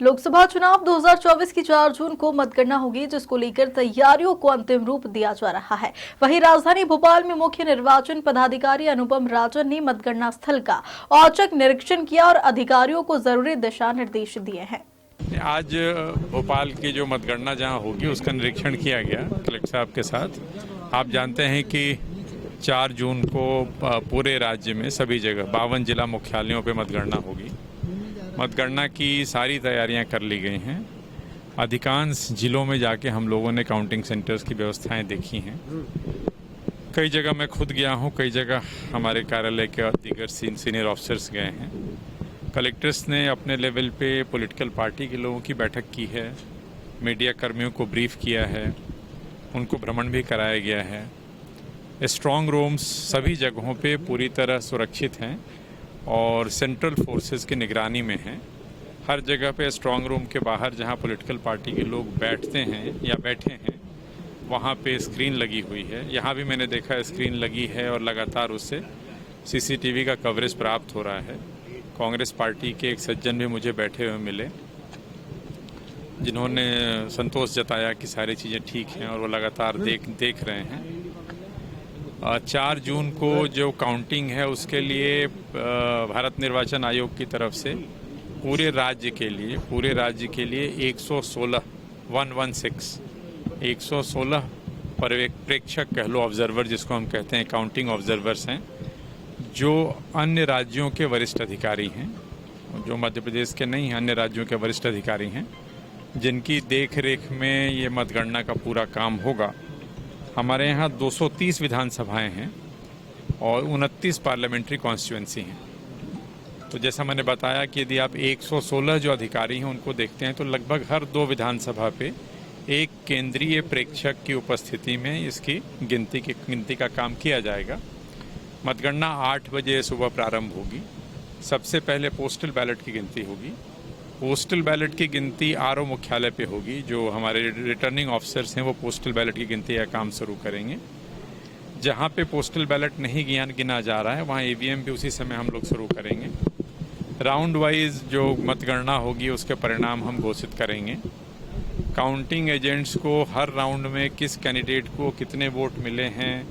लोकसभा चुनाव 2024 की 4 जून को मतगणना होगी, जिसको लेकर तैयारियों को अंतिम रूप दिया जा रहा है। वहीं राजधानी भोपाल में मुख्य निर्वाचन पदाधिकारी अनुपम राजन ने मतगणना स्थल का औचक निरीक्षण किया और अधिकारियों को जरूरी दिशा निर्देश दिए हैं। आज भोपाल की जो मतगणना जहां होगी उसका निरीक्षण किया गया कलेक्टर साहब के साथ। आप जानते हैं कि 4 जून को पूरे राज्य में सभी जगह 52 जिला मुख्यालयों पे मतगणना होगी। मतगणना की सारी तैयारियां कर ली गई हैं। अधिकांश जिलों में जाके हम लोगों ने काउंटिंग सेंटर्स की व्यवस्थाएं देखी हैं। कई जगह मैं खुद गया हूं, कई जगह हमारे कार्यालय के दीगर सीनियर ऑफिसर्स गए हैं। कलेक्टर्स ने अपने लेवल पे पॉलिटिकल पार्टी के लोगों की बैठक की है, मीडिया कर्मियों को ब्रीफ किया है, उनको भ्रमण भी कराया गया है। स्ट्रॉन्ग रूम्स सभी जगहों पे पूरी तरह सुरक्षित हैं और सेंट्रल फोर्सेस की निगरानी में हैं। हर जगह पे स्ट्रॉन्ग रूम के बाहर जहां पॉलिटिकल पार्टी के लोग बैठते हैं या बैठे हैं वहां पे स्क्रीन लगी हुई है। यहाँ भी मैंने देखा स्क्रीन लगी है और लगातार उससे सीसीटीवी का कवरेज प्राप्त हो रहा है। कांग्रेस पार्टी के एक सज्जन भी मुझे बैठे हुए मिले, जिन्होंने संतोष जताया कि सारी चीज़ें ठीक हैं और वो लगातार देख रहे हैं। 4 जून को जो काउंटिंग है उसके लिए भारत निर्वाचन आयोग की तरफ से पूरे राज्य के लिए 116 पर्यवेक्षक कह लो, ऑब्जर्वर जिसको हम कहते हैं, काउंटिंग ऑब्जर्वर्स हैं, जो अन्य राज्यों के वरिष्ठ अधिकारी हैं, जो मध्य प्रदेश के नहीं, अन्य राज्यों के वरिष्ठ अधिकारी हैं, जिनकी देख रेख में ये मतगणना का पूरा काम होगा। हमारे यहाँ 230 विधानसभाएं हैं और 29 पार्लियामेंट्री कॉन्स्टिट्यूंसी हैं। तो जैसा मैंने बताया कि यदि आप 116 जो अधिकारी हैं उनको देखते हैं तो लगभग हर 2 विधानसभा पे एक केंद्रीय प्रेक्षक की उपस्थिति में इसकी गिनती का काम किया जाएगा। मतगणना 8 बजे सुबह प्रारंभ होगी। सबसे पहले पोस्टल बैलेट की गिनती होगी। पोस्टल बैलेट की गिनती आरओ मुख्यालय पे होगी। जो हमारे रिटर्निंग ऑफिसर्स हैं वो पोस्टल बैलेट की गिनती का काम शुरू करेंगे। जहाँ पे पोस्टल बैलेट नहीं गिना जा रहा है वहाँ ईवीएम भी उसी समय हम लोग शुरू करेंगे। राउंड वाइज जो मतगणना होगी उसके परिणाम हम घोषित करेंगे। काउंटिंग एजेंट्स को हर राउंड में किस कैंडिडेट को कितने वोट मिले हैं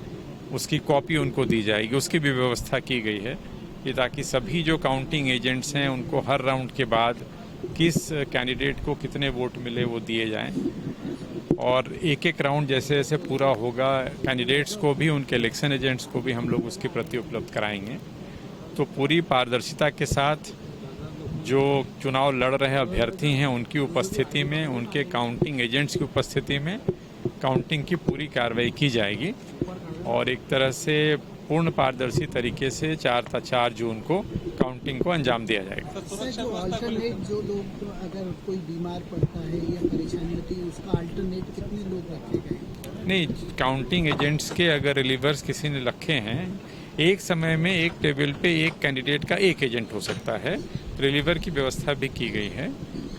उसकी कॉपी उनको दी जाएगी, उसकी भी व्यवस्था की गई है कि ताकि सभी जो काउंटिंग एजेंट्स हैं उनको हर राउंड के बाद किस कैंडिडेट को कितने वोट मिले वो दिए जाएं। और एक एक राउंड जैसे जैसे पूरा होगा कैंडिडेट्स को भी, उनके इलेक्शन एजेंट्स को भी हम लोग उसकी प्रति उपलब्ध कराएंगे। तो पूरी पारदर्शिता के साथ जो चुनाव लड़ रहे अभ्यर्थी हैं उनकी उपस्थिति में, उनके काउंटिंग एजेंट्स की उपस्थिति में काउंटिंग की पूरी कार्रवाई की जाएगी और एक तरह से पूर्ण पारदर्शी तरीके से 4 जून को काउंटिंग को अंजाम दिया जाएगा। सर, जो अल्टरनेट जो लोग अगर कोई बीमार पड़ता है या परेशानी होती है उसका अल्टरनेट कितने लोग रखे गए? नहीं, काउंटिंग एजेंट्स के अगर रिलीवर्स किसी ने रखे हैं, एक समय में एक टेबल पे एक कैंडिडेट का एक एजेंट हो सकता है। रिलीवर की व्यवस्था भी की गई है।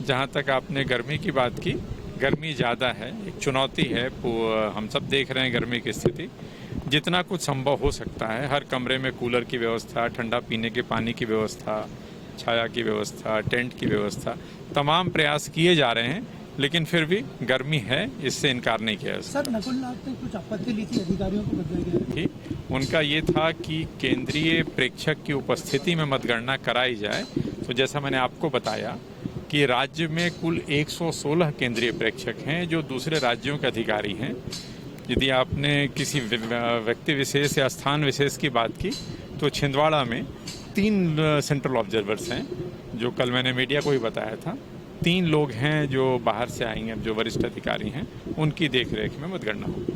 जहाँ तक आपने गर्मी की बात की, गर्मी ज़्यादा है, एक चुनौती है, हम सब देख रहे हैं गर्मी की स्थिति। जितना कुछ संभव हो सकता है हर कमरे में कूलर की व्यवस्था, ठंडा पीने के पानी की व्यवस्था, छाया की व्यवस्था, टेंट की व्यवस्था, तमाम प्रयास किए जा रहे हैं। लेकिन फिर भी गर्मी है, इससे इनकार नहीं किया। सर, नकुल नाथ ने कुछ आपत्ति ली थी अधिकारियों को बदला गया थी। उनका ये था कि केंद्रीय प्रेक्षक की उपस्थिति में मतगणना कराई जाए। तो जैसा मैंने आपको बताया कि राज्य में कुल 116 केंद्रीय प्रेक्षक हैं जो दूसरे राज्यों के अधिकारी हैं। यदि आपने किसी व्यक्ति विशेष या स्थान विशेष की बात की तो छिंदवाड़ा में 3 सेंट्रल ऑब्जर्वर्स हैं, जो कल मैंने मीडिया को ही बताया था। 3 लोग हैं जो बाहर से आएंगे, जो वरिष्ठ अधिकारी हैं, उनकी देखरेख में मतगणना होगी।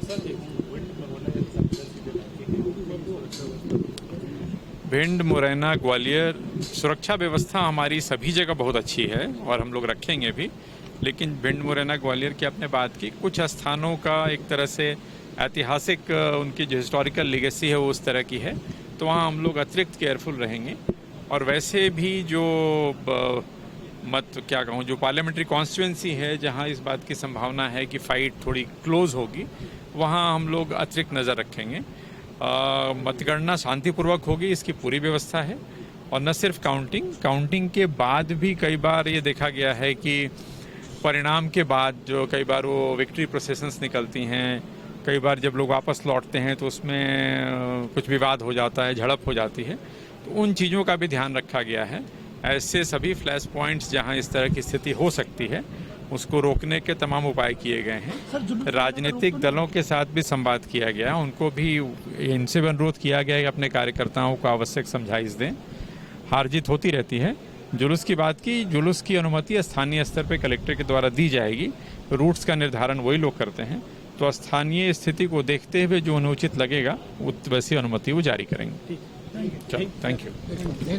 भिंड, मुरैना, ग्वालियर सुरक्षा व्यवस्था हमारी सभी जगह बहुत अच्छी है और हम लोग रखेंगे भी। लेकिन भिंड, मुरैना, ग्वालियर की आपने बात की, कुछ स्थानों का एक तरह से ऐतिहासिक उनकी जो हिस्टोरिकल लेगेसी है वो उस तरह की है, तो वहाँ हम लोग अतिरिक्त केयरफुल रहेंगे। और वैसे भी जो जो पार्लियामेंट्री कॉन्स्टिट्यूंसी है जहाँ इस बात की संभावना है कि फाइट थोड़ी क्लोज होगी, वहाँ हम लोग अतिरिक्त नज़र रखेंगे। मतगणना शांतिपूर्वक होगी, इसकी पूरी व्यवस्था है और न सिर्फ काउंटिंग के बाद भी कई बार ये देखा गया है कि परिणाम के बाद जो कई बार वो विक्ट्री प्रोसेशंस निकलती हैं, कई बार जब लोग वापस लौटते हैं तो उसमें कुछ विवाद हो जाता है, झड़प हो जाती है, तो उन चीज़ों का भी ध्यान रखा गया है। ऐसे सभी फ्लैश पॉइंट्स जहां इस तरह की स्थिति हो सकती है उसको रोकने के तमाम उपाय किए गए हैं। राजनीतिक दलों के साथ भी संवाद किया गया, उनको भी इनसे भी अनुरोध किया गया कि अपने कार्यकर्ताओं को आवश्यक समझाइश दें। हार जीत होती रहती है। जुलूस की बात की, जुलूस की अनुमति स्थानीय स्तर पर कलेक्टर के द्वारा दी जाएगी। रूट्स का निर्धारण वही लोग करते हैं, तो स्थानीय स्थिति को देखते हुए जो अनुचित लगेगा वैसी अनुमति वो जारी करेंगे। चलो, थैंक यू।